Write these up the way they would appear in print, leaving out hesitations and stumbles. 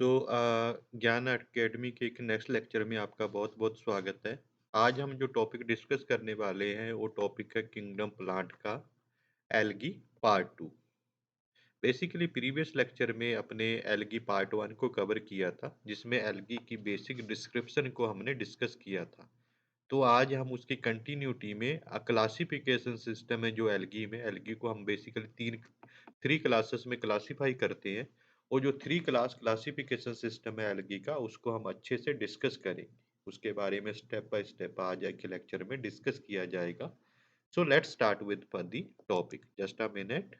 ज्ञान अकेडमी के एक नेक्स्ट लेक्चर में आपका बहुत-बहुत स्वागत है। आज हम जो टॉपिक डिस्कस करने वाले हैं वो टॉपिक है किंगडम प्लांट का algae part 2। Basically previous lecture में अपने एल्गी पार्ट 1 को कवर किया था जिसमें एल्गी की बेसिक डिस्क्रिप्शन को हमने डिस्कस किया था। तो आज हम उसकी कंटिन्यूटी में क्लासिफिकेशन सिस्टम है जो एल्गी में एल्गी को हम बेसिकली थ्री क्लासेस में क्लासिफाई करते हैं और जो थ्री क्लास क्लासिफिकेशन सिस्टम है एल्गी का उसको हम अच्छे से डिस्कस करेंगे। उसके बारे में स्टेप बाय स्टेप आज के लेक्चर में डिस्कस किया जाएगा। So let's start with for the topic. Just a minute.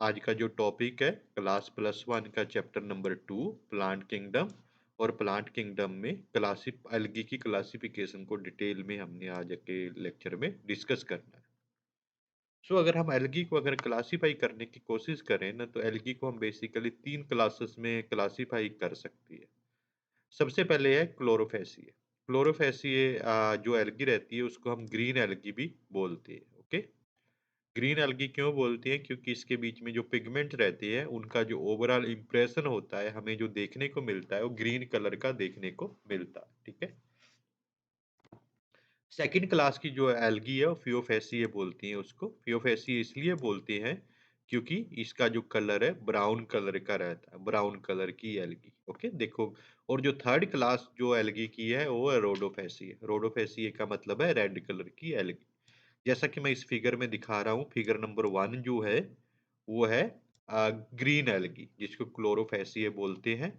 आज का जो टॉपिक है क्लास प्लस वन का चैप्टर नंबर 2 प्लांट किंगडम। और प्लांट किंगडम में क्लासिफ एल्गी की क्लासिफिकेशन को डिटेल में हमने आज के लेक्चर में डिस्कस करना है। अगर हम एल्गी को अगर क्लासिफाई करने की कोशिश करें ना तो एल्गी को हम बेसिकली तीन क्लासेस में क्लासिफाई कर सकती है। सबसे पहले है क्लोरोफेसिए। क्लोरोफेसिए जो एल्गी रहती है उसको हम ग्रीन एल्गी भी बोलते हैं। ओके, ग्रीन एल्गी क्यों बोलते हैं? क्योंकि इसके बीच में जो पिगमेंट रहते हैं उनका जो ओवरऑल इंप्रेशन होता है हमें जो देखने को मिलता है वो ग्रीन कलर का देखने को मिलता है। ठीक है। सेकंड क्लास की जो एल्गी है वो फियोफेसिए बोलती हैं उसको। फियोफेसिए इसलिए बोलते हैं क्योंकि इसका जो कलर है ब्राउन कलर का रहता है, ब्राउन कलर की एल्गी। ओके देखो, और जो थर्ड क्लास जो एल्गी की है वो है रोडोफेसिए। रोडोफेसिए का मतलब है रेड कलर की एल्गी। जैसा कि मैं इस फिगर में दिखा रहा हूँ, फिगर नंबर 1 जो है वो है ग्रीन एल्गी जिसको क्लोरोफेसिए बोलते हैं।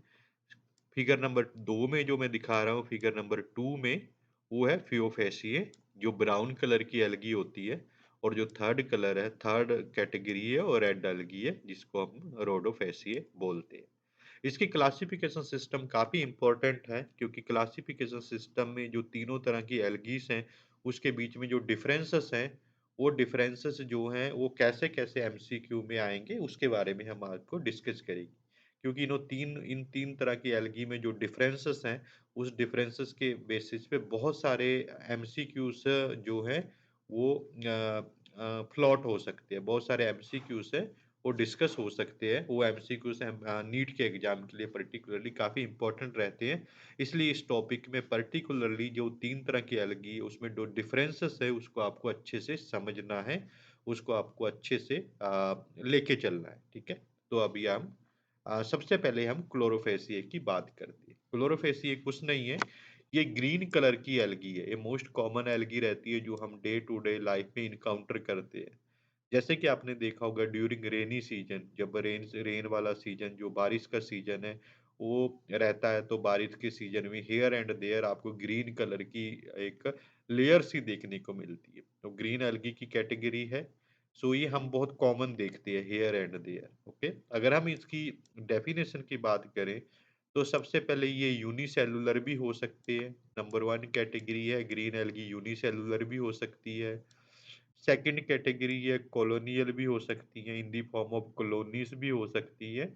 फिगर नंबर 2 में जो मैं दिखा रहा हूँ, फिगर नंबर 2 में वो है फियोफेसिए जो ब्राउन कलर की एल्गी होती है। और जो थर्ड कलर है, थर्ड कैटेगरी है, और रेड एल्गी है जिसको हम रोडोफेसिए बोलते हैं। इसकी क्लासिफिकेशन सिस्टम काफ़ी इंपॉर्टेंट है क्योंकि क्लासिफिकेशन सिस्टम में जो तीनों तरह की एल्गीज हैं उसके बीच में जो डिफरेंसेस हैं वो डिफरेंसेस जो हैं वो कैसे कैसे एमसीक्यू में आएंगे उसके बारे में हम आपको डिस्कस करेंगे। क्योंकि इन तीन तरह की एल्गी में जो डिफरेंसेस हैं उस डिफरेंसेस के बेसिस पे बहुत सारे एमसीक्यूज जो हैं वो फ्लॉट हो सकते हैं। बहुत सारे एमसीक्यूज है वो डिस्कस हो सकते हैं। वो एमसीक्यू से नीट के एग्जाम के लिए पर्टिकुलरली काफ़ी इंपॉर्टेंट रहते हैं। इसलिए इस टॉपिक में पर्टिकुलरली जो तीन तरह की एल्गी है उसमें जो डिफरेंसेस है उसको आपको अच्छे से समझना है, उसको आपको अच्छे से लेके चलना है। ठीक है। तो अभी हम सबसे पहले हम क्लोरोफेसिए की बात करते हैं। क्लोरोफेसिए कुछ नहीं है, ये ग्रीन कलर की एल्गी है। ये मोस्ट कॉमन एल्गी रहती है जो हम डे टू डे लाइफ में इनकाउंटर करते हैं। जैसे कि आपने देखा होगा ड्यूरिंग रेनी सीजन, जब रेन रेन वाला सीजन जो बारिश का सीजन है वो रहता है, तो बारिश के सीजन में हियर एंड देयर आपको ग्रीन कलर की एक लेयर सी देखने को मिलती है, तो ग्रीन एल्गी की कैटेगरी है। सो ये हम बहुत कॉमन देखते हैं हियर एंड देयर। ओके, अगर हम इसकी डेफिनेशन की बात करें तो सबसे पहले ये यूनिसेलुलर भी हो सकते हैं। नंबर 1 कैटेगरी है ग्रीन एल्गी, यूनिसेलुलर भी हो सकती है। सेकंड कैटेगरी है कॉलोनियल भी हो सकती है, इन दी फॉर्म ऑफ कॉलोनीज भी हो सकती है।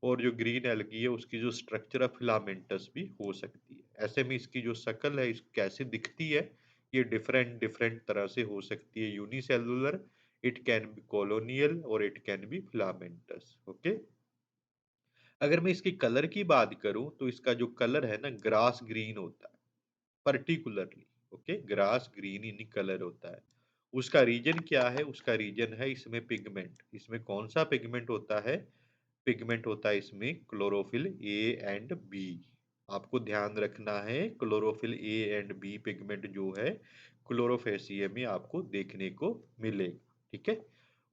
और जो ग्रीन एल्गी है उसकी जो स्ट्रक्चर ऑफ फिलामेंटस भी हो सकती है। ऐसे में इसकी जो शक्ल है इस कैसे दिखती है ये डिफरेंट डिफरेंट तरह से हो सकती है। Unicellular, it can be colonial और it can be filamentous. Okay, अगर मैं इसके कलर की बात करूं तो इसका जो कलर है ना ग्रास ग्रीन होता है particularly. Okay, grass green in colour होता है। उसका रीजन क्या है? उसका रीजन है इसमें पिगमेंट। इसमें कौन सा पिगमेंट होता है? पिगमेंट होता है इसमें क्लोरोफिल ए एंड बी। आपको ध्यान रखना है chlorophyll A and B pigment जो है क्लोरोफेसिया में आपको देखने को मिलेगा। ठीक है।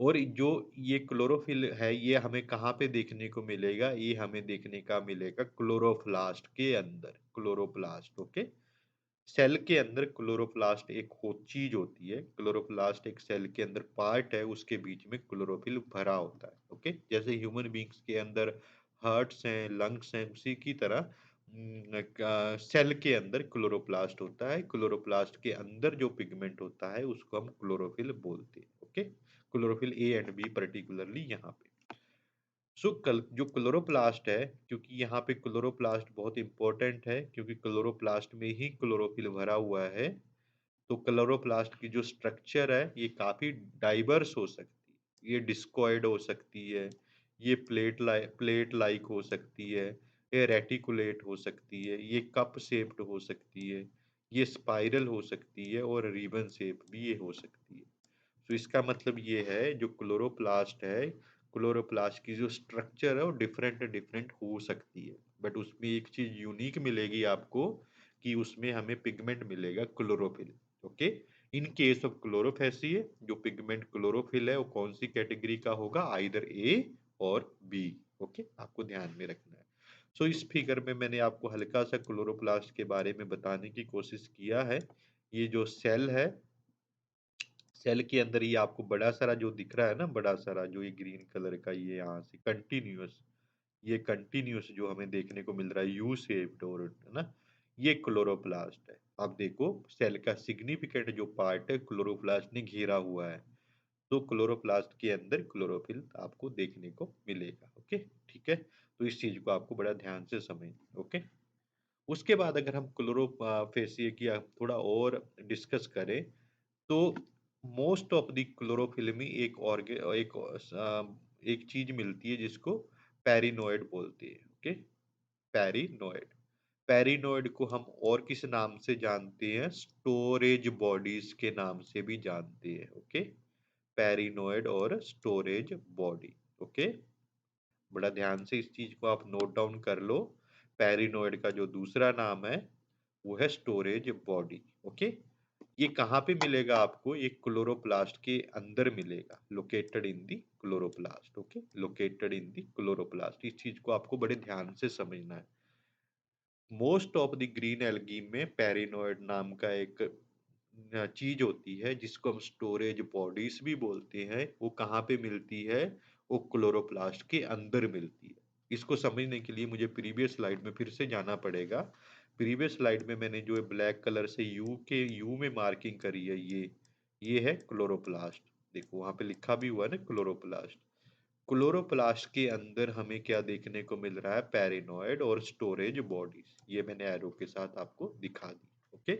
और जो ये क्लोरोफिल है ये हमें कहाँ पे देखने को मिलेगा? ये हमें देखने का मिलेगा क्लोरोप्लास्ट के अंदर। क्लोरोप्लास्ट। ओके, सेल के अंदर क्लोरोप्लास्ट एक चीज होती है। क्लोरोप्लास्ट एक सेल के अंदर पार्ट है, उसके बीच में क्लोरोफिल भरा होता है। ओके, जैसे ह्यूमन बींग्स के अंदर हार्ट्स हैं, लंग्स हैं, उसी की तरह सेल के अंदर क्लोरोप्लास्ट होता है। क्लोरोप्लास्ट के अंदर जो पिगमेंट होता है उसको हम क्लोरोफिल बोलते हैं। Okay, chlorophyll A and B particularly यहाँ पे। जो क्लोरोप्लास्ट है, क्योंकि यहाँ पे क्लोरोप्लास्ट बहुत इंपॉर्टेंट है क्योंकि क्लोरोप्लास्ट में ही क्लोरोफिल भरा हुआ है, तो क्लोरोप्लास्ट की जो स्ट्रक्चर है ये काफ़ी डाइवर्स हो सकती है। ये डिस्कॉइड हो सकती है, ये प्लेट लाइक हो सकती है, ये रेटिकुलेट हो सकती है, ये कप शेप्ड हो सकती है, ये स्पाइरल हो सकती है और रिबन शेप भी ये हो सकती है। तो इसका मतलब ये है जो क्लोरोप्लास्ट है, क्लोरोप्लास्ट की जो स्ट्रक्चर है वो डिफरेंट डिफरेंट हो सकती है। बट उसमें एक चीज़ यूनिक मिलेगी आपको कि उसमें हमें पिगमेंट मिलेगा chlorophyll. Okay, in case of chlorophyceae जो पिगमेंट क्लोरोफिल है वो कौन सी कैटेगरी का होगा, आइदर ए और बी। ओके, आपको ध्यान में रखना है। सो इस फिगर में मैंने आपको हल्का सा क्लोरोप्लास्ट के बारे में बताने की कोशिश किया है। ये जो सेल है, सेल के अंदर ये आपको बड़ा सारा जो दिख रहा है ना, बड़ा सारा जो ये ग्रीन कलर का, ये यहाँ से कंटिन्यूअस, ये कंटिन्यूअस जो हमें देखने को मिल रहा है यू शेप्ड, और है ना, ये क्लोरोप्लास्ट है। अब देखो सेल का सिग्निफिकेंट जो पार्ट है क्लोरोप्लास्ट ने घेरा हुआ है। तो क्लोरोप्लास्ट के अंदर क्लोरोफिल आपको देखने को मिलेगा। ओके, ठीक है, तो इस चीज को आपको बड़ा ध्यान से समझना। ओके, उसके बाद अगर हम क्लोरोफेसिए की थोड़ा और डिस्कस करें, तो मोस्ट ऑफ द क्लोरोफिल में एक चीज मिलती है जिसको पेरिनोइड बोलते हैं। ओके, पेरिनोइड। पेरिनोइड को हम और किस नाम से जानते हैं, स्टोरेज बॉडीज के नाम से भी जानते हैं। ओके, पेरिनोइड और स्टोरेज बॉडी। ओके, बड़ा ध्यान से इस चीज को आप नोट डाउन कर लो। पेरिनोइड का जो दूसरा नाम है वो है स्टोरेज बॉडी। ओके, ये कहाँ पे मिलेगा आपको, ये क्लोरोप्लास्ट के अंदर मिलेगा, located in the chloroplast. Okay, located in the chloroplast, इस चीज को आपको बड़े ध्यान से समझना है। Most of the green algae में पेरिनोइड नाम का एक चीज होती है जिसको हम स्टोरेज बॉडीज भी बोलते हैं। वो कहाँ पे मिलती है, वो क्लोरोप्लास्ट के अंदर मिलती है। इसको समझने के लिए मुझे प्रीवियस स्लाइड में फिर से जाना पड़ेगा। प्रीवियस स्लाइड में मैंने जो ब्लैक कलर से यू में मार्किंग करी है, ये है क्लोरोप्लास्ट। देखो वहां पे लिखा भी हुआ है ना क्लोरोप्लास्ट। क्लोरोप्लास्ट के अंदर हमें क्या देखने को मिल रहा है, पेरिनोइड और स्टोरेज बॉडीज। ये मैंने एरो के साथ आपको दिखा दी। ओके,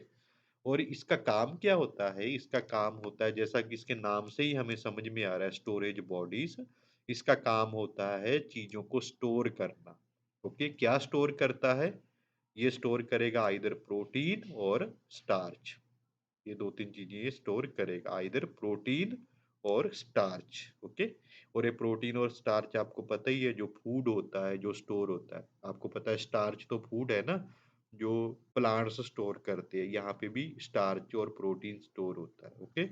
और इसका काम क्या होता है, इसका काम होता है जैसा कि इसके नाम से ही हमें समझ में आ रहा है, स्टोरेज बॉडीज। इसका काम होता है चीजों को स्टोर करना। ओके, क्या स्टोर करता है, ये स्टोर करेगा आइदर प्रोटीन और स्टार्च। ये दो तीन चीजें ये स्टोर करेगा, आइदर प्रोटीन और स्टार्च। ओके, और ये प्रोटीन और स्टार्च आपको पता ही है, जो फूड होता है जो स्टोर होता है, आपको पता है स्टार्च तो फूड है ना, जो प्लांट्स स्टोर करते हैं, यहाँ पे भी स्टार्च और प्रोटीन स्टोर होता है। ओके,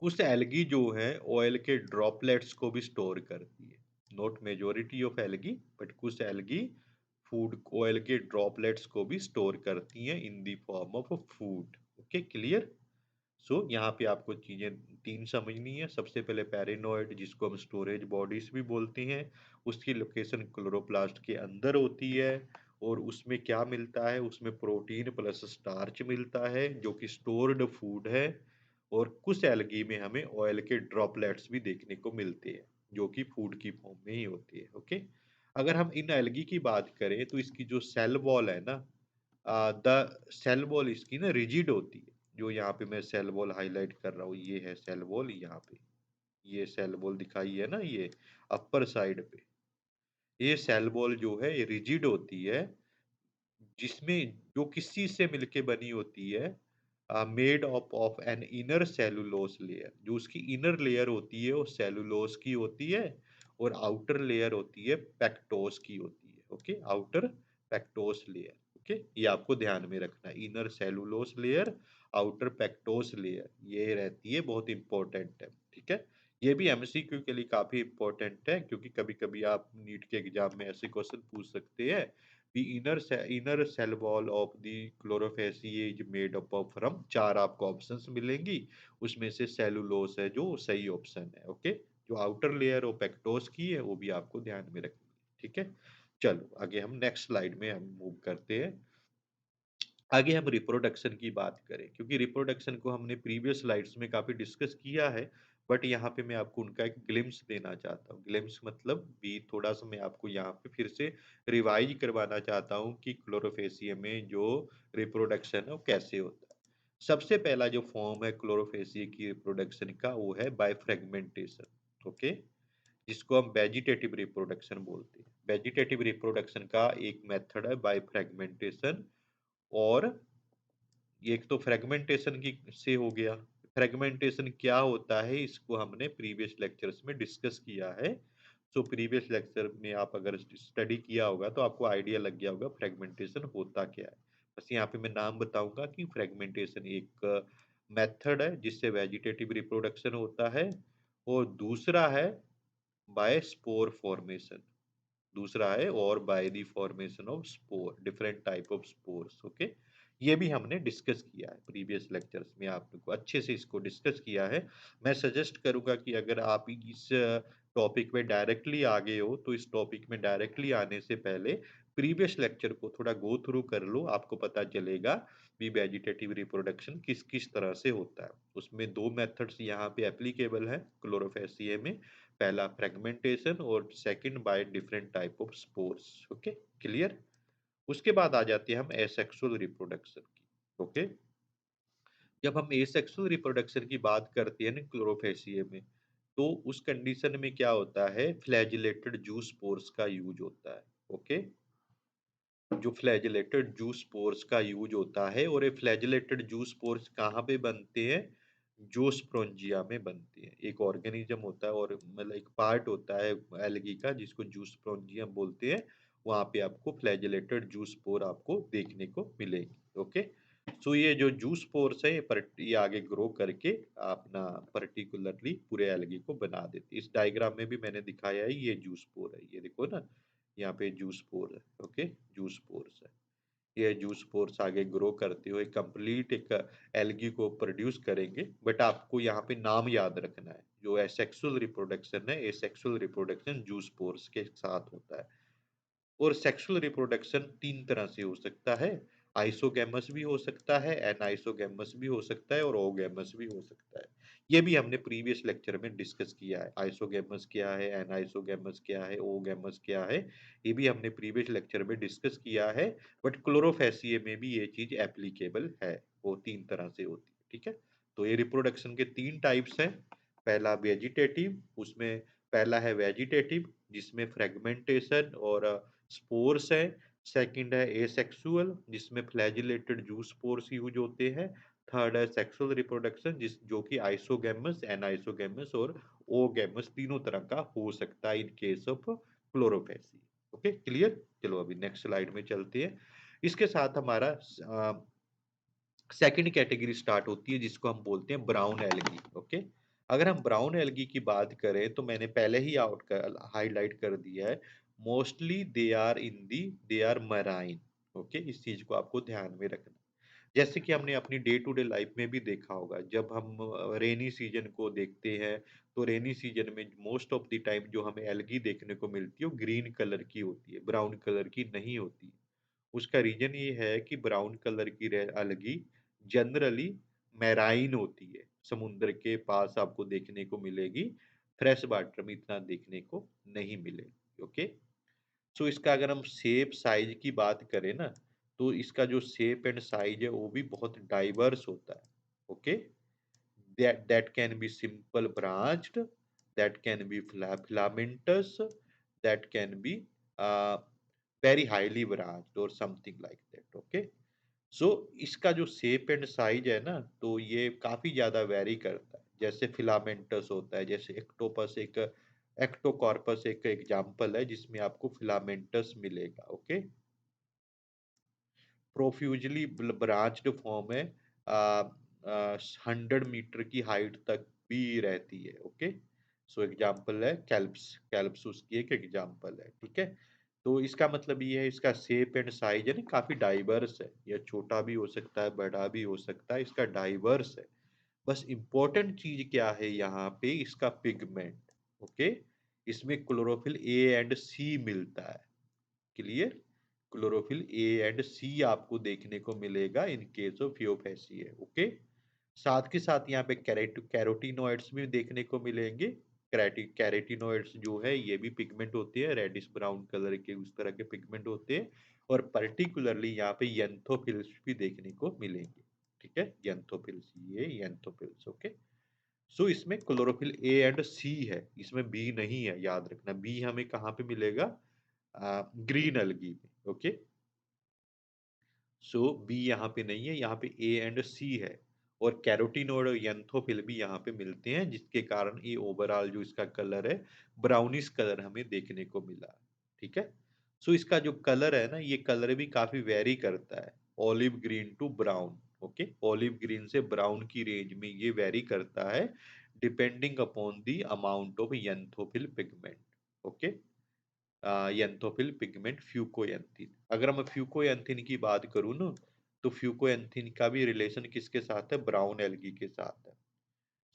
कुछ एल्गी जो है ऑयल के ड्रॉपलेट्स को भी स्टोर करती है। Not majority of algae, but कुछ एल्गी फूड ऑयल के ड्रॉपलेट्स को भी स्टोर करती हैं in the form of food. Okay, clear. So यहाँ पे आपको चीजें तीन समझनी है। सबसे पहले पेरिनोइड जिसको हम स्टोरेज बॉडीज भी बोलते हैं, उसकी लोकेशन क्लोरोप्लास्ट के अंदर होती है। और उसमें क्या मिलता है, उसमें प्रोटीन प्लस स्टार्च मिलता है जो कि स्टोर्ड फूड है। और कुछ एल्गी में हमें ऑयल के ड्रॉपलेट्स भी देखने को मिलते हैं जो कि फूड की फॉर्म में ही होती है। ओके, अगर हम इन एल्गी की बात करें तो इसकी जो सेल वॉल है ना, द सेल वॉल इसकी ना रिजिड होती है। जो यहाँ पे मैं सेल वॉल हाईलाइट कर रहा हूँ, ये है सेल वॉल यहाँ पे, ये सेल वॉल दिखाई है ना, ये अपर साइड पे, ये सेल वॉल जो है ये रिजिड होती है, जिसमें जो किस चीज से मिलके बनी होती है, made of an inner cellulose layer. जो उसकी इनर लेयर होती है वो सेलुलोस की होती है, और आउटर लेयर होती है पेक्टोस की होती है। Okay, outer pectose layer. Okay, ये आपको ध्यान में रखना है, inner cellulose layer, outer pectose layer, ये रहती है, बहुत इंपॉर्टेंट है। ठीक है, ये भी एमसीक्यू के लिए काफी इंपॉर्टेंट है, क्योंकि कभी कभी आप नीट के एग्जाम में ऐसे क्वेश्चन पूछ सकते हैं। The inner cell wall of the क्लोरोफेसिए is made up of from, चार आपको ऑप्शंस मिलेंगी, उसमें से सेलुलोस है जो सही ऑप्शन है। ओके, जो आउटर लेयर वो पेक्टोस की है, वो भी आपको ध्यान में रखनी है। ठीक है, चलो आगे हम नेक्स्ट स्लाइड में हम मूव करते हैं। आगे हम रिप्रोडक्शन की बात करें, क्योंकि रिप्रोडक्शन को हमने प्रीवियस स्लाइड्स में काफी डिस्कस किया है, बट यहाँ पे मैं आपको उनका एक ग्लिम्स देना चाहता हूँ। ग्लिम्स मतलब भी थोड़ा सा मैं आपको यहाँ पे फिर से रिवाइज करवाना चाहता हूँ कि क्लोरोफेसियम में जो रिप्रोडक्शन है वो कैसे होता है। सबसे पहला जो फॉर्म है क्लोरोफेसी की रिप्रोडक्शन का वो है बाय फ्रेगमेंटेशन, ओके? जिसको हम वेजिटेटिव रिप्रोडक्शन बोलते हैं। वेजिटेटिव रिप्रोडक्शन का एक मेथड है बाय फ्रेगमेंटेशन और एक तो फ्रेगमेंटेशन की से हो गया। फ्रेगमेंटेशन क्या होता है इसको हमने प्रीवियस लेक्चर्स में डिस्कस किया है। सो प्रीवियस लेक्चर में आप अगर स्टडी किया होगा तो आपको आइडिया लग गया होगा फ्रेगमेंटेशन होता क्या है। बस यहाँ पे मैं नाम बताऊंगा कि फ्रेगमेंटेशन एक मेथड है जिससे वेजिटेटिव रिप्रोडक्शन होता है और दूसरा है बाय स्पोर फॉर्मेशन। दूसरा है और by the formation of spore, different type of spores, okay? ये भी हमने डिस्कस किया है प्रीवियस लेक्चर्स में, आपको अच्छे से इसको डिस्कस किया है। मैं सजेस्ट करूंगा कि अगर आप इस टॉपिक में डायरेक्टली आगे हो तो इस टॉपिक में डायरेक्टली आने से पहले प्रीवियस लेक्चर को थोड़ा गो थ्रू कर लो, आपको पता चलेगा भी वेजिटेटिव रिप्रोडक्शन किस किस तरह से होता है। उसमें दो मेथड्स यहाँ पे एप्लीकेबल है क्लोरोफेसिए में, पहला फ्रेगमेंटेशन और second by different type of spores, okay? Clear? उसके बाद आ जाती है हम एसेक्सुअल रिप्रोडक्शन की, ओके? जब हम एसेक्सुअल रिप्रोडक्शन की बात करते हैं ना क्लोरोफेसिए में, तो उस कंडीशन में क्या होता है, फ्लैजिलेटेड जू स्पोर्स का यूज होता है, ओके? जो फ्लैजिलेटेड जू स्पोर्स का यूज होता है और ये फ्लैजिलेटेड जू स्पोर्स कहाँ पे बनते हैं, जूस्पोरेंजिया में बनते हैं। एक ऑर्गेनिज्म होता है और मतलब एक पार्ट होता है एल्गी का जिसको जूस्पोरेंजिया बोलते हैं, वहां पे आपको फ्लैजिलेटेड जू स्पोर आपको देखने को मिलेगी, ओके? सो ये जो जू स्पोर्स है ये आगे ग्रो करके अपना पर्टिकुलरली पूरे एल्गी को बना देती है। इस डायग्राम में भी मैंने दिखाया है, ये जू स्पोर है, ये देखो ना, यहाँ पे जू स्पोर है, ओके? जू स्पोर्स है। ये जू स्पोर्स आगे ग्रो करते हुए कंप्लीट एक एल्गी को प्रोड्यूस करेंगे, बट आपको यहाँ पे नाम याद रखना है। जो एसेक्सुअल रिप्रोडक्शन है, एसेक्सुअल रिप्रोडक्शन जू स्पोर्स के साथ होता है। और सेक्सुअल रिप्रोडक्शन तीन तरह से हो सकता है, आइसोगैमस भी हो सकता है, एनाइसोगैमस भी हो सकता है और ओगैमस भी हो सकता है। ये भी हमने प्रीवियस लेक्चर में डिस्कस किया है, आइसोगैमस क्या है, एनाइसोगैमस क्या है, ओगैमस क्या है, ये भी हमने प्रीवियस लेक्चर में डिस्कस किया है। बट क्लोरोफेसिए में भी ये चीज एप्लीकेबल है, वो तीन तरह से होती है, ठीक है? तो ये रिप्रोडक्शन के तीन टाइप्स हैं। पहला वेजिटेटिव, उसमें पहला है वेजिटेटिव जिसमें फ्रेगमेंटेशन और स्पोर्स है। सेकंड है एसेक्सुअल जिसमें फ्लैजिलेटेड जू स्पोर्स यूज होते हैं। थर्ड है सेक्सुअल रिप्रोडक्शन जो कि आइसोगैमस, एनाइसोगैमस और ओगैमस तीनों तरह का हो सकता है in case of chlorophyceae, okay? Clear? चलो अभी नेक्स्ट स्लाइड में चलते हैं। इसके साथ हमारा सेकंड कैटेगरी स्टार्ट होती है जिसको हम बोलते हैं ब्राउन एल्गी, ओके? अगर हम ब्राउन एल्गी की बात करें तो मैंने पहले ही हाईलाइट कर दिया है, mostly they are marine, okay? इस चीज को आपको ध्यान में रखना। जैसे कि हमने अपनी डे टू डे लाइफ में भी देखा होगा, जब हम रेनी सीजन को देखते हैं तो रेनी सीजन में मोस्ट ऑफ द टाइम जो हमें एल्गी देखने को मिलती है वो ग्रीन कलर की होती है, ब्राउन कलर की नहीं होती। उसका रीजन ये है कि ब्राउन कलर की एल्गी जनरली मैराइन होती है, समुद्र के पास आपको देखने को मिलेगी, फ्रेश वाटर में इतना देखने को नहीं मिलेगी, ओके? सो इसका अगर हम शेप साइज की बात करें ना, तो इसका जो शेप एंड साइज है वो भी बहुत डाइवर्स होता है, okay? that can be simple branched, that can be filamentous, that can be uh, very highly branched or something like that, okay? सो इसका जो शेप एंड साइज है ना, तो ये काफी ज्यादा वेरी करता है। जैसे फिलामेंटस होता है, जैसे एक्टोपस एक एक्टोकॉर्पस एक एग्जांपल है जिसमें आपको फिलामेंटस मिलेगा, ओके? प्रोफ्यूजली ब्रांच्ड फॉर्म है, 100 मीटर की हाइट तक भी रहती है, ओके? सो एग्जाम्पल है कैल्प्स, कैल्प्स उसकी एक एग्जाम्पल है, ठीक है? तो इसका मतलब ये है, इसका शेप एंड साइज है ना काफी डाइवर्स है, यह छोटा भी हो सकता है, बड़ा भी हो सकता है, इसका डाइवर्स है। बस इंपॉर्टेंट चीज क्या है यहाँ पे, इसका पिगमेंट, ओके? इसमें क्लोरोफिल ए एंड सी मिलता है, क्लियर? क्लोरोफिल ए एंड सी आपको देखने को मिलेगा इन केस ऑफ फियोफैसिए, ओके? साथ के साथ यहाँ पे कैरोटीनॉइड्स भी देखने को मिलेंगे। कैरेटिनॉइड्स जो है ये भी पिगमेंट होते हैं, रेडिश ब्राउन कलर के उस तरह के पिगमेंट होते हैं। और पर्टिकुलरली यहाँ पे एंथोफिल्स भी देखने को मिलेंगे, ठीक है, एंथोफिल्स, ये एंथोफिल्स, ओके। सो इसमें क्लोरोफिल ए एंड सी है, इसमें बी नहीं है, याद रखना। बी हमें कहाँ पे मिलेगा? ग्रीन एल्गी में, ओके। सो बी यहाँ पे नहीं है, यहाँ पे ए एंड सी है। और कैरोटीन और एंथोफिल भी यहाँ पे मिलते हैं, जिसके कारण ये ओवरऑल जो इसका कलर है, ब्राउनिश कलर हमें देखने को मिला। ठीक है। सो इसका जो कलर है ना, ये कलर भी काफी वेरी करता है, olive green to brown. Okay, olive green से ब्राउन की रेंज में ये वेरी करता है, depending upon the amount of xanthophyll pigment. Okay, xanthophyll pigment fucoxanthin. अगर मैं फ्यूकोएंथिन की बात करूँ ना, तो फ्यूकोएंथिन का भी रिलेशन किसके साथ है? ब्राउन एल्गी के साथ है।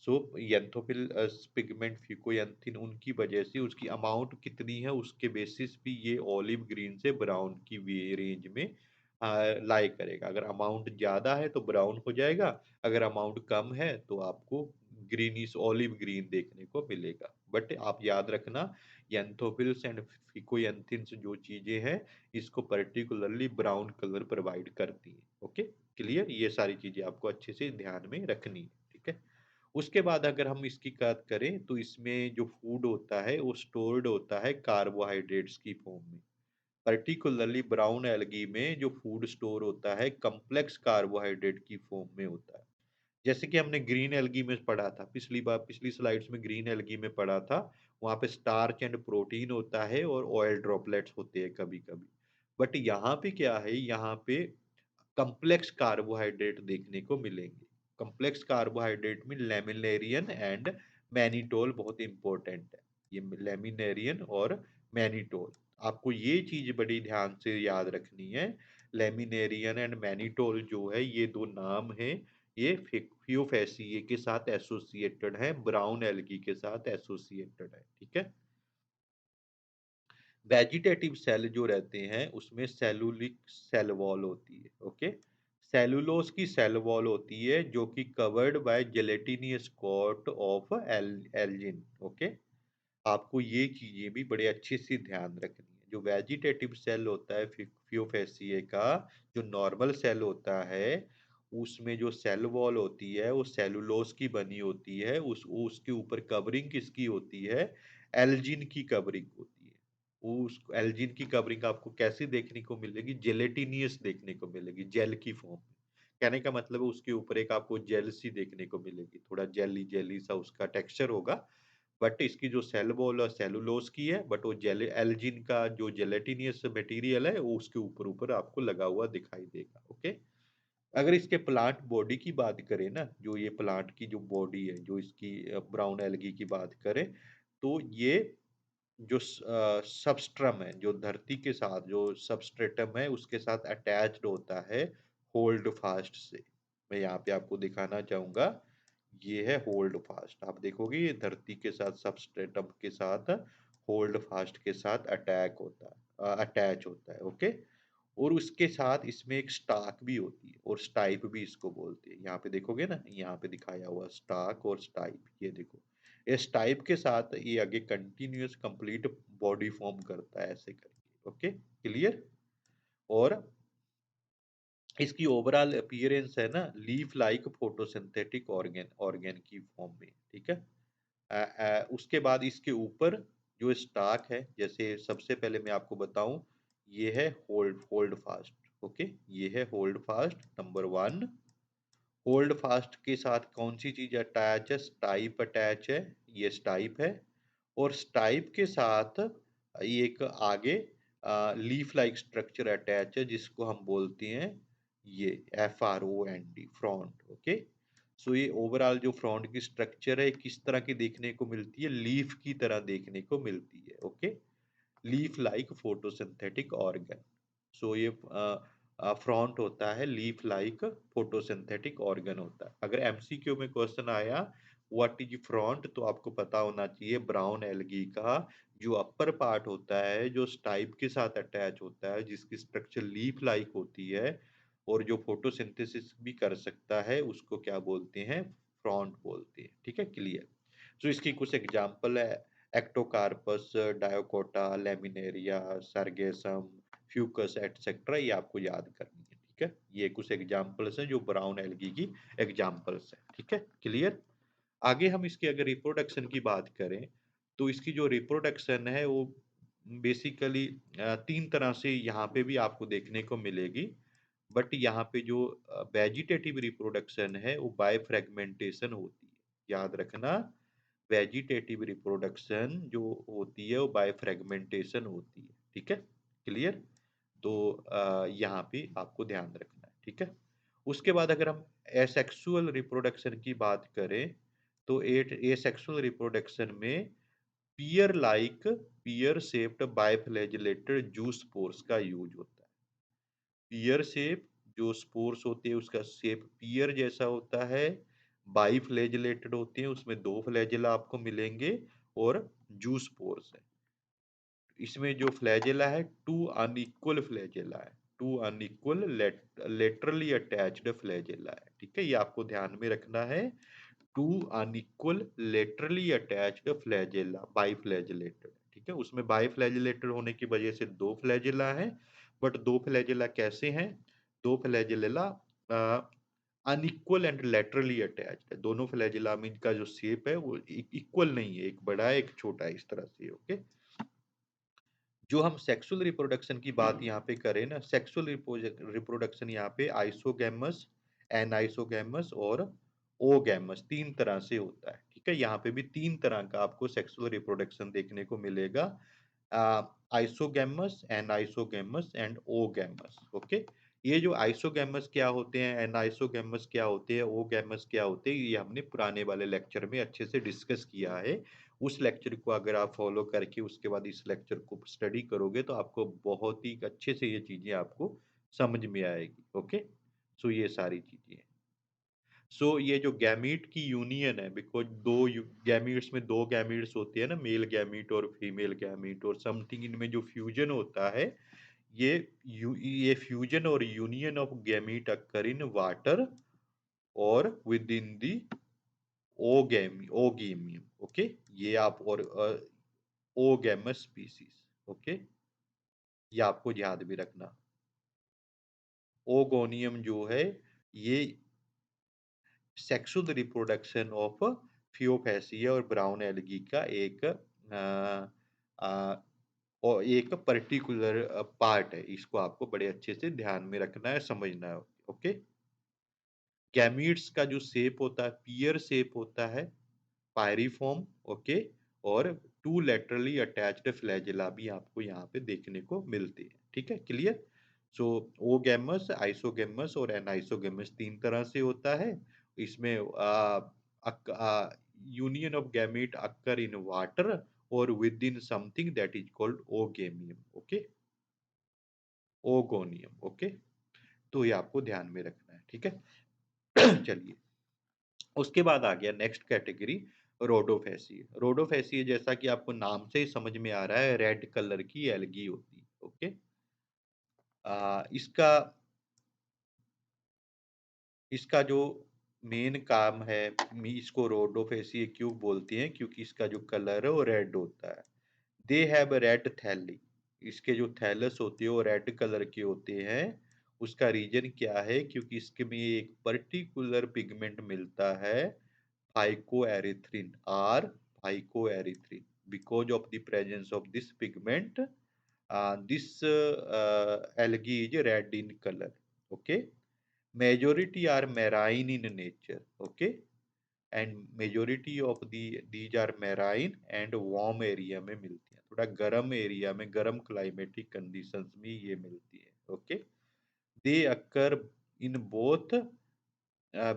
सो एंथोफिल पिगमेंट फ्यूकोएंथिन, उनकी वजह से उसकी अमाउंट कितनी है उसके बेसिस भी ये ऑलिव ग्रीन से ब्राउन की रेंज में लाई करेगा। अगर अमाउंट ज्यादा है तो ब्राउन हो जाएगा, अगर अमाउंट कम है तो आपको ग्रीनिश ऑलिव ग्रीन देखने को मिलेगा। बट आप याद रखना, एंथोफिल्स एंड फिकोएंथिन्स जो चीजें हैं, इसको पर्टिकुलरली ब्राउन कलर प्रोवाइड करती हैं। Okay, clear? ये सारी चीजें आपको अच्छे से ध्यान में रखनी है। ठीक है। उसके बाद अगर हम इसकी बात करें, तो इसमें जो फूड होता है वो स्टोर्ड होता है कार्बोहाइड्रेट्स की फॉर्म में। पर्टिकुलरली ब्राउन एल्गी में जो फूड स्टोर होता है, कम्प्लेक्स कार्बोहाइड्रेट की फॉर्म में होता है। जैसे कि हमने ग्रीन एल्गी में पढ़ा था, पिछली बार पिछली स्लाइड्स में ग्रीन एल्गी में पढ़ा था, वहां पे स्टार्च एंड प्रोटीन होता है और ऑयल ड्रॉपलेट्स होते हैं कभी कभी। बट यहाँ पे क्या है, यहाँ पे कम्प्लेक्स कार्बोहाइड्रेट देखने को मिलेंगे। कम्प्लेक्स कार्बोहाइड्रेट में लेमिनेरियन एंड मैनिटोल बहुत इंपॉर्टेंट है। ये लेमिनेरियन और मैनिटोल, आपको ये चीज बड़ी ध्यान से याद रखनी है। लेमिनेरियन एंड मैनिटोल जो है, ये दो नाम है, ये फियोफैसिए के साथ एसोसिएटेड है, ब्राउन एल्गी के साथ एसोसिएटेड है। ठीक है। वेजिटेटिव सेल जो रहते हैं, उसमें सेलुलिक सेल वॉल होती है। ओके, सेलुलोज की सेल वॉल होती है, जो कि covered by gelatinous coat of algin. Okay, आपको ये चीजें भी बड़े अच्छे से ध्यान रखनी है। जो वेजिटेटिव सेल होता है फियोफेसिए का, जो नॉर्मल सेल होता है, उसमें जो सेल वॉल होती है वो सेलुलोज की बनी होती है। उसके ऊपर कवरिंग किसकी होती है? एल्जिन की कवरिंग होती है। उस एल्जिन की कवरिंग आपको कैसी देखने को मिलेगी? जेलेटिनियस देखने को मिलेगी, जेल की फॉर्म में। कहने का मतलब है उसके ऊपर एक आपको जेल सी देखने को मिलेगी, थोड़ा जेली जेली सा उसका टेक्सचर होगा। बट इसकी जो सेल वॉल और सेलुलोज की है, बट वो जेल एल्जिन का जो जेलेटिनियस मटेरियल है, वो उसके ऊपर ऊपर आपको लगा हुआ दिखाई देगा। ओके, अगर इसके प्लांट बॉडी की बात करें ना, जो ये प्लांट की जो बॉडी है, जो इसकी ब्राउन एल्गी की बात करें, तो ये जो सबस्ट्रम है, जो धरती के साथ जो सबस्ट्रेटम है, उसके साथ अटैच्ड होता है होल्ड फास्ट से। मैं यहाँ पे आपको दिखाना चाहूंगा, ये है होल्ड फास्ट। आप देखोगे ये धरती के साथ सबस्ट्रेटम के साथ होल्ड फास्ट के साथ अटैच होता है। ओके, और उसके साथ इसमें एक स्टाक भी होती है, और स्टाइप भी इसको बोलते हैं। यहाँ पे देखोगे ना, यहाँ पे दिखाया हुआ स्टाक और स्टाइप, ये देखो, इस टाइप के साथ ये आगे कंटिन्यूअस कंप्लीट बॉडी फॉर्म करता है, ऐसे करके। Okay, clear? और इसकी ओवरऑल अपीयरेंस है ना, leaf like photosynthetic organ organ की फॉर्म में। ठीक है। उसके बाद इसके ऊपर जो स्टाक है, जैसे सबसे पहले मैं आपको बताऊं, ये है होल्ड होल्ड फास्ट। ओके, ये है hold fast number one. Hold fast के साथ कौन सी चीज अटैच है? स्टाइप अटैच है, ये स्टाइप है। और स्टाइप के साथ एक आगे लीफ लाइक स्ट्रक्चर अटैच है, जिसको हम बोलते हैं ये FRONT, फ्रॉन्ट। ओके, सो ये ओवरऑल जो फ्रंट की स्ट्रक्चर है, किस तरह की देखने को मिलती है? लीफ की तरह देखने को मिलती है। Okay, leaf like photosynthetic organ. So ये फ्रंट होता है, लीफ लाइक फोटोसिंथेटिक ऑर्गन होता है। अगर एमसीक्यू में क्वेश्चन आया व्हाट इज फ्रंट, तो आपको पता होना चाहिए ब्राउन एल्गी का जो अपर पार्ट होता है, जो स्टाइप के साथ अटैच होता है, जिसकी स्ट्रक्चर लीफ लाइक होती है, और जो फोटोसिंथेसिस भी कर सकता है, उसको क्या बोलते हैं? फ्रंट बोलते हैं। ठीक है, क्लियर? तो इसकी कुछ एग्जांपल है, एक्टोकार्पस, डायोकोटा, लेमिनेरिया, सर्गेसम, फ्यूकस एटसेट्रा, ये आपको याद करनी है। ठीक ठीक है? ये कुछ एग्ज़ाम्पल्स हैं जो ब्राउन एल्गी की एग्ज़ाम्पल्स हैं, ठीक है? क्लियर? आगे हम इसकी अगर रिप्रोडक्शन की बात करें, तो इसकी जो रिप्रोडक्शन है वो बेसिकली 3 तरह से यहाँ पे भी आपको देखने को मिलेगी। बट यहाँ पे जो वेजिटेटिव रिप्रोडक्शन है वो बाय फ्रेगमेंटेशन होती है। याद रखना, वेजिटेटिव रिप्रोडक्शन जो होती है वो बाय फ्रेगमेंटेशन होती है, ठीक है? क्लियर? तो यहाँ पे आपको ध्यान रखना है, ठीक है? उसके बाद अगर हम एसेक्सुअल रिप्रोडक्शन की बात करें, तो एट एसेक्सुअल रिप्रोडक्शन में pear like pear shaped biflagellated zoospores का यूज होता है। पीयर शेप जो स्पोर्स होते हैं उसका शेप पीयर जैसा होता है, बाइफ्लैजिलेटेड होते हैं, उसमें 2 फ्लैजिला आपको मिलेंगे और जू स्पोर्स है। इसमें जो फ्लैजेला है, 2 अनइक्वल फ्लैजेला है, 2 अनइक्वल लेटरली अटैच्ड फ्लैजेला है, ठीक है? ये आपको ध्यान में रखना है। 2 अनइक्वल लेटरली अटैच्ड फ्लैजेला बाइफ्लैजिलेटेड, ठीक है? उसमें बाइफ्लैजिलेटेड होने की वजह से 2 फ्लैजेला हैं, बट 2 फ्लैजेला कैसे हैं? 2 flagella unequal and laterally attached है। दोनों फ्लैजेला में इनका जो शेप है वो इक्वल नहीं है, एक बड़ा है, एक छोटा है, इस तरह से, ओके? जो हम सेक्सुअल रिप्रोडक्शन की बात यहाँ पे करें ना, सेक्सुअल रिप्रोडक्शन यहाँ पे आइसोगैमस, एनाइसोगैमस और ओगैमस 3 तरह से होता है, ठीक है? यहाँ पे भी 3 तरह का आपको सेक्सुअल रिप्रोडक्शन देखने को मिलेगा। Isogamous, anisogamous and oogamous, okay? ये जो आइसोगैमस क्या होते हैं, एनाइसोगैमस क्या होते हैं, ओगैमस क्या होते हैं, ये हमने पुराने वाले लेक्चर में अच्छे से डिस्कस किया है। उस लेक्चर को अगर आप फॉलो करके उसके बाद इस लेक्चर को स्टडी करोगे तो आपको बहुत ही अच्छे से ये चीजें आपको समझ में आएगी, ओके? सो ये सारी चीजें हैं। सो ये जो गैमीट की यूनियन है, बिकॉज गैमीट्स में 2 गैमीट्स होते हैं ना, मेल गैमीट और फीमेल गैमीट और समथिंग, इनमें जो फ्यूजन होता है, ये ये फ्यूजन और union of gamete occur in water और विद इन दी ओगेमियम, ओके? ये आप और ओगेमस स्पीसीज, ओके? ये आपको याद भी रखना। ओगोनियम जो है ये सेक्सुअल रिप्रोडक्शन ऑफ थियोफैसिया और ब्राउन एल्गी का एक और एक पर्टिकुलर पार्ट है। इसको आपको बड़े अच्छे से ध्यान में रखना है, समझना है, ओके? गैमीट्स का जो शेप होता है पियर शेप होता है, पायरिफॉर्म, ओके? और 2 लैटरली अटैच्ड फ्लैजेला भी आपको यहाँ पे देखने को मिलते हैं, ठीक है? क्लियर? सो ओगैमस, आइसोगैमस और एनाइसोगैमस 3 तरह से होता है। इसमें union of gamete occur in water और within something that is called oogonium, okay? Oogonium, okay? तो ये आपको ध्यान में रखना है, ठीक है? चलिए, उसके बाद आ गया नेक्स्ट कैटेगरी, रोडोफेसी। रोडोफेसी जैसा कि आपको नाम से ही समझ में आ रहा है, रेड कलर की एल्गी होती है, ओके? इसका इसका जो मेन काम है, इसको रोडोफेसी क्यों बोलते हैं? क्योंकि इसका जो कलर है वो रेड होता है। दे हैव रेड थैली, इसके जो थैलस होते हैं वो रेड कलर के होते हैं। उसका रीजन क्या है? क्योंकि इसके में एक पर्टिकुलर पिगमेंट मिलता है, phycoerythrin or phycoerythrin. Because of the presence of this pigment, this algae is red in color, okay? Majority are marine in nature, okay? And majority of these are marine and warm area में मिलती हैं, थोड़ा गर्म area में, गर्म climatic conditions में ये मिलती है, okay? They occur in both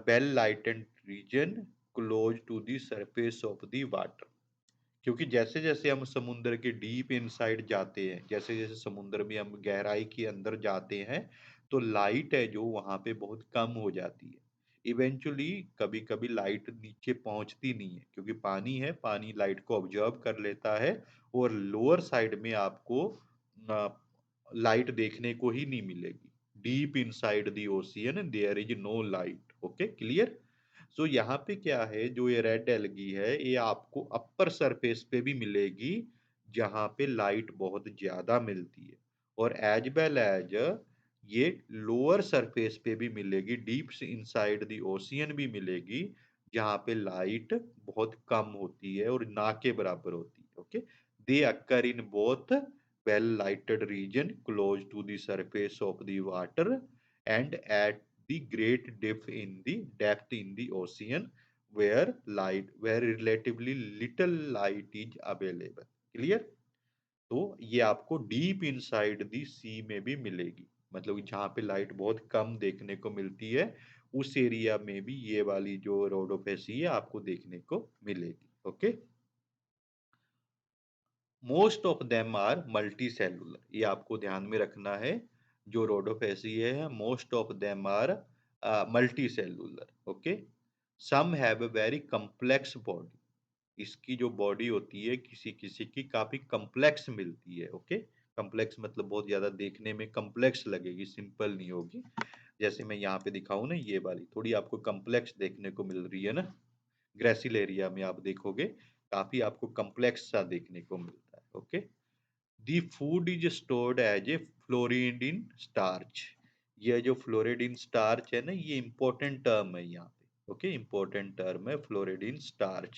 well lighted region close to the surface of the water. क्योंकि जैसे जैसे हम समुद्र के डीप इनसाइड जाते हैं, जैसे जैसे समुद्र में हम गहराई के अंदर जाते हैं, तो लाइट है जो वहां पे बहुत कम हो जाती है। इवेंचुअली कभी कभी लाइट नीचे पहुंचती नहीं है, क्योंकि पानी है, पानी लाइट को ऑब्जर्व कर लेता है और लोअर साइड में आपको लाइट देखने को ही नहीं मिलेगी। Deep inside the ocean there is no light, okay? Clear? So यहाँ पे क्या है, जो ये रेड एल्गी है ये आपको अपर सरफेस पे भी मिलेगी, जहाँ पे लाइट बहुत ज्यादा मिलती है, और एज वेल एज ये लोअर सरफेस पे भी मिलेगी, डीप इनसाइड द ओशियन भी मिलेगी, जहाँ पे लाइट बहुत कम होती है और ना के बराबर होती है। Okay, they occur in both well lighted region close to the surface of the water and at the great depth in the ocean where relatively little light is available. Clear? तो ये आपको डीप इनसाइड दी सी में भी मिलेगी, मतलब जहाँ पे light बहुत कम देखने को मिलती है, उस एरिया में भी ये वाली जो रोडोफेसी है आपको देखने को मिलेगी। Okay, most of them are multicellular, ये आपको ध्यान में रखना है। जो रोडोफेसी है most of them are multicellular. Okay, some have a very complex body, इसकी जो बॉडी होती है किसी किसी की काफी कम्प्लेक्स मिलती है। ओके, कम्प्लेक्स मतलब बहुत ज्यादा देखने में कम्प्लेक्स लगेगी, सिंपल नहीं होगी। जैसे मैं यहाँ पे दिखाऊं ना, ये वाली थोड़ी आपको कम्प्लेक्स देखने को मिल रही है ना, ग्रेसिल एरिया में आप देखोगे काफी आपको कम्प्लेक्स सा देखने को मिलता है। Okay, the food is stored as a floridean in starch, ये जो फ्लोरिड इन स्टार्च है ना, ये इंपॉर्टेंट टर्म है यहाँ पे। ओके, इंपॉर्टेंट टर्म है फ्लोरिड इन स्टार्च।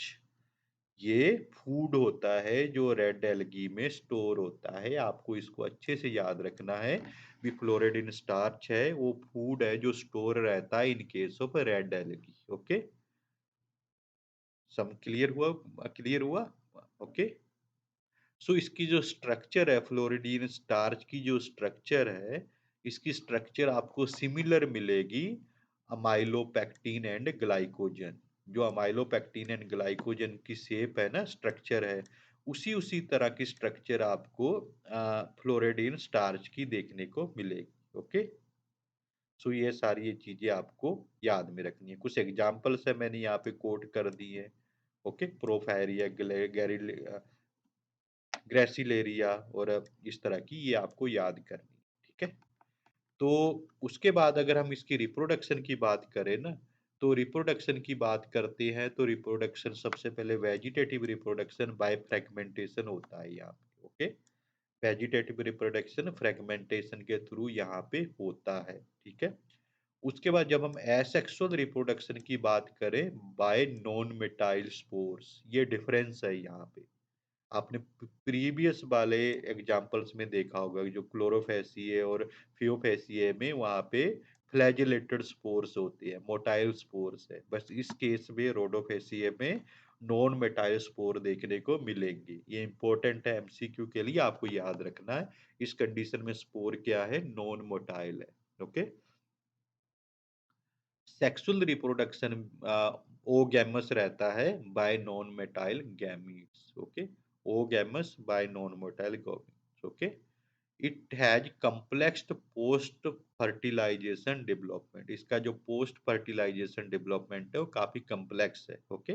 ये फूड होता है जो रेड एल्गी में स्टोर होता है, आपको इसको अच्छे से याद रखना है। भी फ्लोरिड स्टार्च है वो फूड है जो स्टोर रहता है in case of red algae. Okay, some clear हुआ? क्लियर हुआ? ओके, सो इसकी जो स्ट्रक्चर है, फ्लोरिडीन स्टार्च की जो स्ट्रक्चर है, इसकी स्ट्रक्चर आपको सिमिलर मिलेगी अमाइलोपेक्टिन एंड ग्लाइकोजन। जो अमाइलोपेक्टिन एंड ग्लाइकोजन की शेप है ना, स्ट्रक्चर है, उसी उसी तरह की स्ट्रक्चर आपको फ्लोरिडीन स्टार्च की देखने को मिलेगी। ओके, सो ये सारी ये चीजें आपको याद में रखनी है। कुछ एग्जाम्पल्स है मैंने यहाँ पे कोट कर दी है। ओके, प्रोफायरिया, ग्रेसिलेरिया और इस तरह की, ये आपको याद करनी है। ठीक है, तो उसके बाद अगर हम इसकी रिप्रोडक्शन की बात करें ना, तो रिप्रोडक्शन की बात करते हैं तो रिप्रोडक्शन सबसे पहले वेजिटेटिव रिप्रोडक्शन बाय फ्रेगमेंटेशन होता है यहाँ पे। ओके, वेजिटेटिव रिप्रोडक्शन फ्रेगमेंटेशन के थ्रू यहाँ पे होता है। ठीक है, उसके बाद जब हम एसेक्सुअल रिप्रोडक्शन की बात करें बाय नॉन मेटाइल स्पोर्स, ये डिफरेंस है यहाँ पे। आपने प्रीवियस वाले एग्जांपल्स में देखा होगा जो क्लोरोफेसिए और फियोफेसिए में वहां पे फ्लैजिलेटेड स्पोर्स होते हैं, मोटाइल स्पोर्स है। बस इस केस में रोडोफेसिए में नॉन मेटाइल स्पोर देखने को मिलेंगे। ये इंपॉर्टेंट है, एमसीक्यू के लिए आपको याद रखना है। इस कंडीशन में स्पोर क्या है? नॉन मोटाइल है। ओके, सेक्सुअल रिप्रोडक्शन ओगैमस रहता है by non motile gametes. Okay, oogamous by non motile gametes. Okay, it has complexed post fertilization development, इसका जो पोस्ट फर्टिलाइजेशन डेवलपमेंट है वो काफी कम्प्लेक्स है। ओके,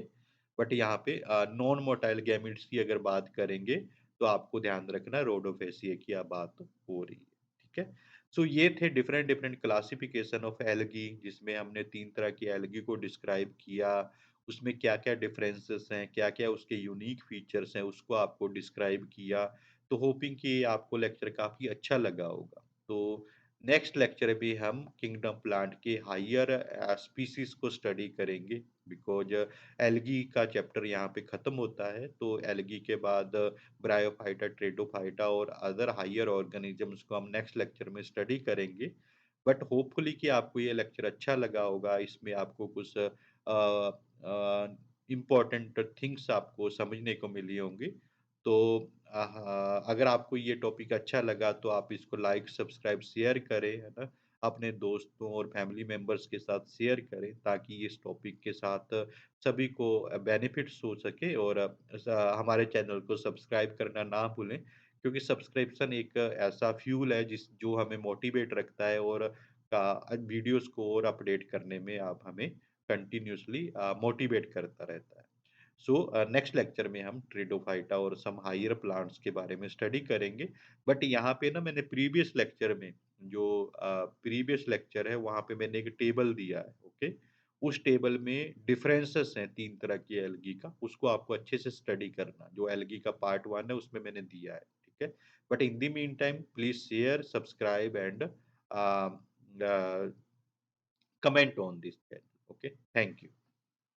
बट यहाँ पे नॉन मोटाइल गैमिट्स की अगर बात करेंगे तो आपको ध्यान रखना रोडोफेसिया की बात हो रही है। ठीक है, सो ये थे different different classification of algae, जिसमें हमने 3 तरह की एल्गी को डिस्क्राइब किया। उसमें क्या क्या डिफरेंसेस हैं, क्या क्या उसके यूनिक फीचर्स हैं, उसको आपको डिस्क्राइब किया। तो होपिंग कि आपको लेक्चर काफी अच्छा लगा होगा। तो नेक्स्ट लेक्चर भी हम किंगडम प्लांट के हायर स्पीसीज को स्टडी करेंगे, बिकॉज एल्गी का चैप्टर यहाँ पे खत्म होता है। तो एल्गी के बाद ब्रायोफाइटा, ट्रेडोफाइटा और अदर हायर ऑर्गेनिजम्स को हम नेक्स्ट लेक्चर में स्टडी करेंगे। बट होपफुली कि आपको ये लेक्चर अच्छा लगा होगा, इसमें आपको कुछ इम्पोर्टेंट थिंग्स आपको समझने को मिली होंगी। तो अगर आपको ये टॉपिक अच्छा लगा तो आप इसको लाइक, सब्सक्राइब, शेयर करें, है ना, अपने दोस्तों और फैमिली मेंबर्स के साथ शेयर करें, ताकि इस टॉपिक के साथ सभी को बेनिफिट्स हो सके। और हमारे चैनल को सब्सक्राइब करना ना भूलें, क्योंकि सब्सक्रिप्शन एक ऐसा फ्यूल है जिस जो हमें मोटिवेट रखता है और का वीडियोस को और अपडेट करने में आप हमें कंटिन्यूअसली मोटिवेट करता रहता है। सो नेक्स्ट लेक्चर में हम ट्रिडोफाइटा और सम हायर प्लांट्स के बारे में स्टडी करेंगे। बट यहाँ पे ना मैंने प्रीवियस लेक्चर में जो प्रीवियस लेक्चर है वहाँ पे मैंने एक टेबल दिया है। ओके, उस टेबल में डिफरेंसेस हैं 3 तरह की एल्गी का, उसको आपको अच्छे से स्टडी करना। जो एल्गी का पार्ट 1 है उसमें मैंने दिया है। ठीक है, but in the mean time please share, subscribe and uh, uh, comment on this channel. Okay, thank you.